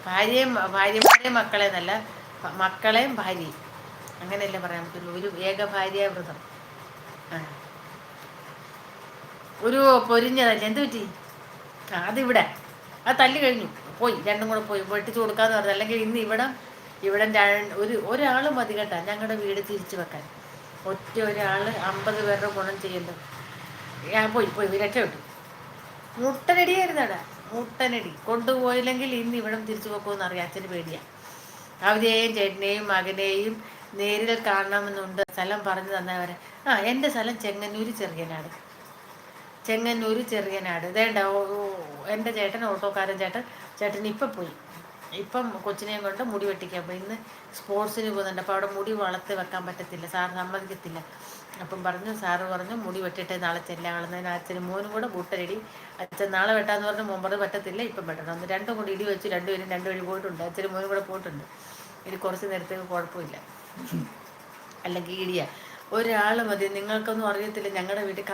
ഭാര്യമാരെയും മക്കളെ എന്നല്ല, മക്കളെയും ഭാര്യയും അങ്ങനെയല്ലേ പറയാൻ പറ്റുള്ളൂ. ഒരു ഏക ഭാര്യ വ്രതം. ആ ഒരു പൊരിഞ്ഞതല്ലേ, എന്ത് പറ്റി? അതിവിടെ അത് തല്ലി കഴിഞ്ഞു, പോയി രണ്ടും കൂടെ പോയി വെട്ടിച്ച് കൊടുക്കാന്ന് പറഞ്ഞു. അല്ലെങ്കിൽ ഇന്ന് ഇവിടെ ഒരാൾ മതി കേട്ടാ ഞങ്ങളുടെ വീട് തിരിച്ചു വെക്കാൻ. ഒറ്റ ഒരാൾ 50 പേരുടെ ഗുണം ചെയ്യല്ലോ. ഞാൻ പോയി രക്ഷപ്പെട്ടു. മുട്ടനടിയായിരുന്നടാ, മുട്ടനടി. കൊണ്ടുപോയില്ലെങ്കിൽ ഇന്ന് ഇവിടം തിരിച്ചു വെക്കുമെന്ന് അറിയാം. അച്ഛന് പേടിയാ. അവരെയും ചേട്ടനെയും മകനെയും നേരിൽ കാണണമെന്നുണ്ട്. സ്ഥലം പറഞ്ഞു തന്നവരെ. എൻ്റെ സ്ഥലം ചെങ്ങന്നൂര് ചെറിയനാട് ഇതേണ്ട. എൻ്റെ ചേട്ടൻ ഓട്ടോക്കാരൻ ചേട്ടൻ ഇപ്പം പോയി. ഇപ്പം കൊച്ചിനെയും കൊണ്ട് മുടി വെട്ടിക്കാൻ പോയി. ഇന്ന് സ്പോർട്സിന് പോകുന്നുണ്ട്. അപ്പോൾ അവിടെ മുടി വളർത്തി വെക്കാൻ പറ്റത്തില്ല, സാർ സമ്മതിക്കത്തില്ല. അപ്പം സാറ് പറഞ്ഞു മുടി വെട്ടിയിട്ട് നാളെ ചെല്ലാളെന്നതിന് അച്ഛനും മോനും കൂടെ കൂട്ടരടി. അച്ഛൻ നാളെ വെട്ടാന്ന് പറഞ്ഞ് മോൻ പറഞ്ഞ് പറ്റത്തില്ല, ഇപ്പം വെട്ടണം. അന്ന് രണ്ടും കൂടി ഇടി വെച്ച് രണ്ടുപേരും രണ്ടുവഴി പോയിട്ടുണ്ട്. അച്ഛനും മോനും കൂടെ പോയിട്ടുണ്ട്. ഇനി കുറച്ച് നേരത്തേക്ക് കുഴപ്പമില്ല. അല്ലെങ്കിൽ ഇടിയ ഒരാൾ മതി. നിങ്ങൾക്കൊന്നും അറിയത്തില്ല, ഞങ്ങളുടെ വീട്ടിൽ